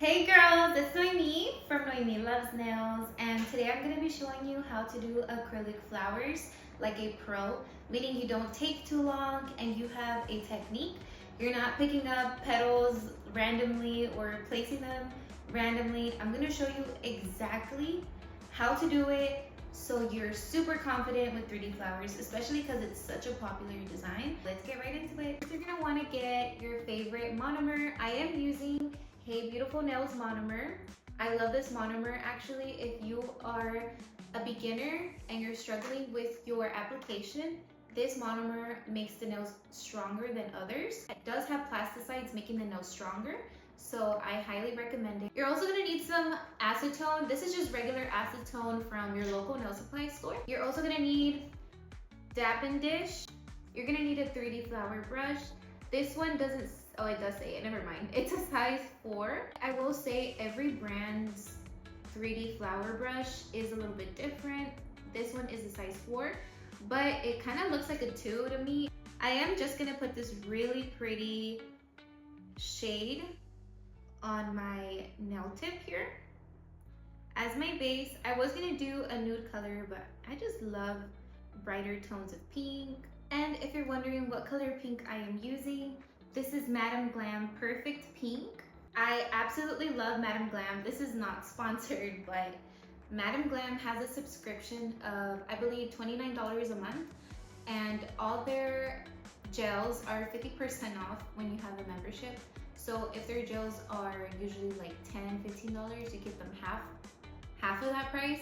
Hey girls, it's Noemi from Noemi Loves Nails, and today I'm going to be showing you how to do acrylic flowers like a pro, meaning you don't take too long and you have a technique. You're not picking up petals randomly or placing them randomly. I'm going to show you exactly how to do it so you're super confident with 3D flowers, especially because it's such a popular design. Let's get right into it. You're going to want to get your favorite monomer. I am using Hey Beautiful Nails monomer. I love this monomer actually. If you are a beginner and you're struggling with your application, this monomer makes the nails stronger than others. It does have plasticides making the nails stronger, so I highly recommend it. You're also gonna need some acetone. This is just regular acetone from your local nail supply store. You're also gonna need dab and dish. You're gonna need a 3D flower brush. This one doesn't, oh it does say it, never mind. It's a size 4. I will say every brand's 3D flower brush is a little bit different. This one is a size 4, but it kind of looks like a 2 to me. I am just gonna put this really pretty shade on my nail tip here as my base. I was gonna do a nude color, but I just love brighter tones of pink. And if you're wondering what color pink I am using, this is Madam Glam Perfect Pink. I absolutely love Madam Glam. This is not sponsored, but Madam Glam has a subscription of, I believe, $29 a month, and all their gels are 50% off when you have a membership. So if their gels are usually like $10, $15, you get them half of that price.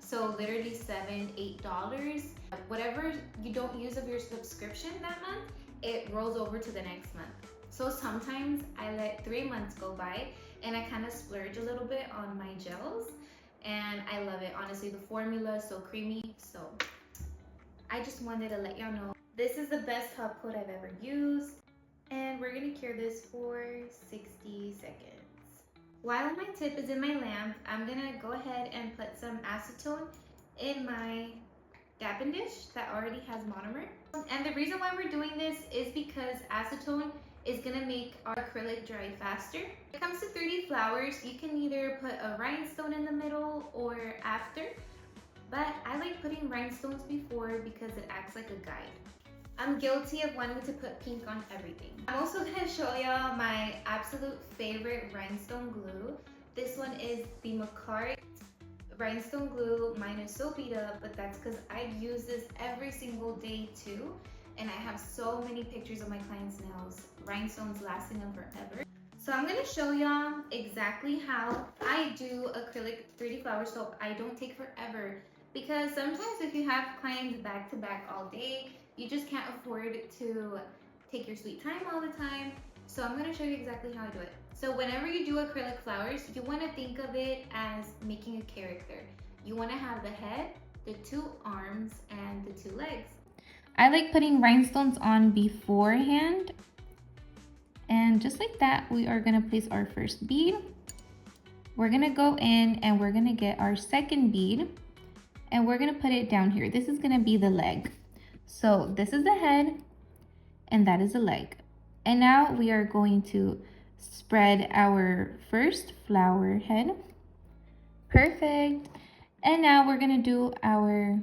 So literally $7, $8. Whatever you don't use of your subscription that month, it rolls over to the next month. So sometimes I let 3 months go by and I kind of splurge a little bit on my gels, and I love it. Honestly, the formula is so creamy. So I just wanted to let y'all know this is the best top coat I've ever used, and we're gonna cure this for 60 seconds. While my tip is in my lamp, I'm gonna go ahead and put some acetone in my dappen dish that already has monomer. And the reason why we're doing this is because acetone is gonna make our acrylic dry faster. When it comes to 3D flowers, you can either put a rhinestone in the middle or after, but I like putting rhinestones before because it acts like a guide. I'm guilty of wanting to put pink on everything. I'm also gonna show y'all my absolute favorite rhinestone glue. This one is the Macari rhinestone glue. Mine is so beat up, but that's because I use this every single day too. And I have so many pictures of my clients' nails, rhinestones lasting them forever. So I'm gonna show y'all exactly how I do acrylic 3D flowers so I don't take forever. Because sometimes if you have clients back to back all day, you just can't afford to take your sweet time all the time. So I'm gonna show you exactly how I do it. So whenever you do acrylic flowers, you wanna think of it as making a character. You wanna have the head, the 2 arms, and the 2 legs. I like putting rhinestones on beforehand. And just like that, we are gonna place our first bead. We're gonna go in and we're gonna get our second bead, and we're gonna put it down here. This is gonna be the leg. So this is the head and that is the leg. And now we are going to spread our first flower head. Perfect. And now we're gonna do our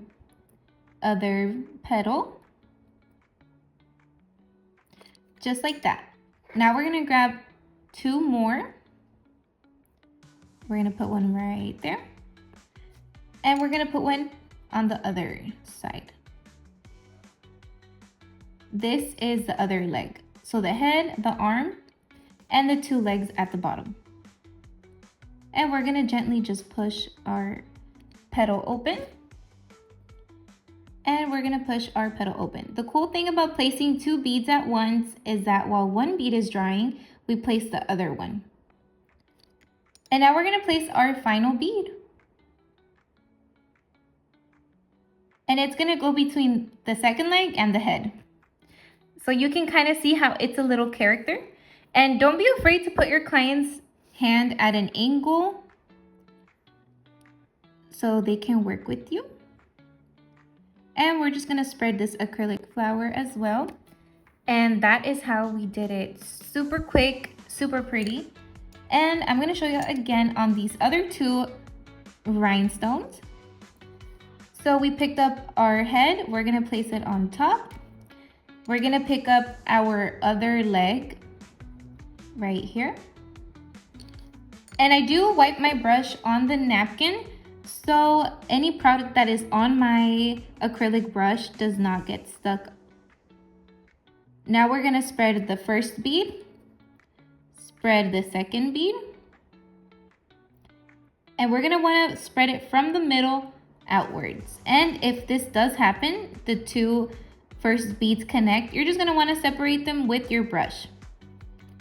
other petal. Just like that. Now we're gonna grab 2 more. We're gonna put one right there. And we're gonna put one on the other side. This is the other leg. So the head, the arm, and the 2 legs at the bottom. And we're gonna gently just push our petal open. And we're gonna push our petal open. The cool thing about placing 2 beads at once is that while one bead is drying, we place the other one. And now we're gonna place our final bead. And it's gonna go between the second leg and the head. So you can kind of see how it's a little character. And don't be afraid to put your client's hand at an angle so they can work with you. And we're just gonna spread this acrylic flower as well. And that is how we did it. Super quick, super pretty. And I'm gonna show you again on these other two rhinestones. So we picked up our head, we're gonna place it on top. We're gonna pick up our other leg right here. And I do wipe my brush on the napkin so any product that is on my acrylic brush does not get stuck. Now we're gonna spread the first bead, spread the second bead, and we're gonna wanna spread it from the middle outwards. And if this does happen, the two first beads connect, you're just gonna wanna separate them with your brush.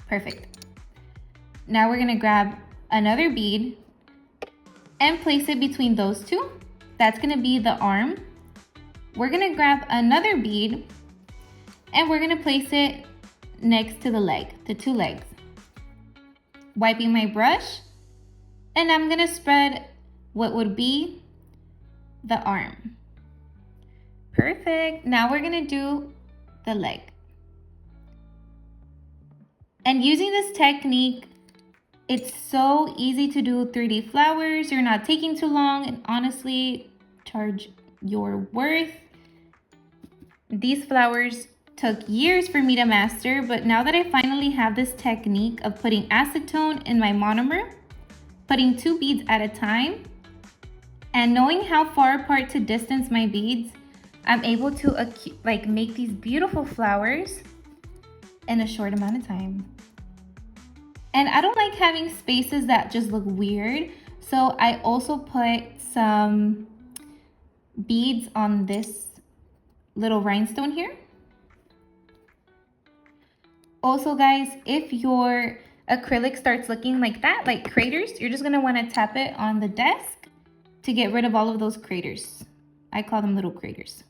Perfect. Now we're gonna grab another bead and place it between those two. That's gonna be the arm. We're gonna grab another bead and we're gonna place it next to the leg, the two legs. Wiping my brush, and I'm gonna spread what would be the arm. Perfect. Now we're gonna do the leg. And using this technique, it's so easy to do 3D flowers. You're not taking too long, and honestly, charge your worth. These flowers took years for me to master, but now that I finally have this technique of putting acetone in my monomer, putting 2 beads at a time, and knowing how far apart to distance my beads, I'm able to make these beautiful flowers in a short amount of time. And I don't like having spaces that just look weird, so I also put some beads on this little rhinestone here. Also guys, if your acrylic starts looking like that, like craters, you're just gonna wanna tap it on the desk to get rid of all of those craters. I call them little craters.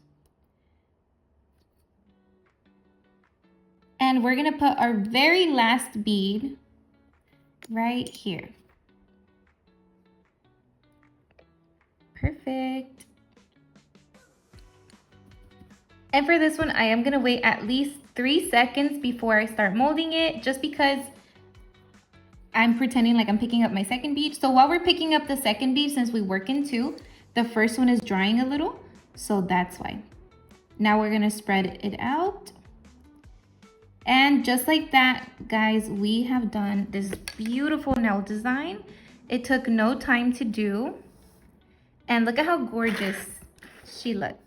And we're gonna put our very last bead right here. Perfect. And for this one, I am gonna wait at least 3 seconds before I start molding it, just because I'm pretending like I'm picking up my second bead. So while we're picking up the second bead, since we work in 2, the first one is drying a little, so that's why. Now we're gonna spread it out. And just like that, guys, we have done this beautiful nail design. It took no time to do. And look at how gorgeous she looks.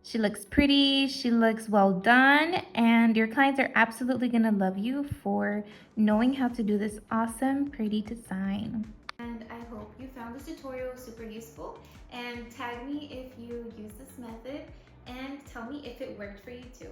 She looks pretty, she looks well done, and your clients are absolutely gonna love you for knowing how to do this awesome, pretty design. And I hope you found this tutorial super useful, and tag me if you use this method, and tell me if it worked for you too.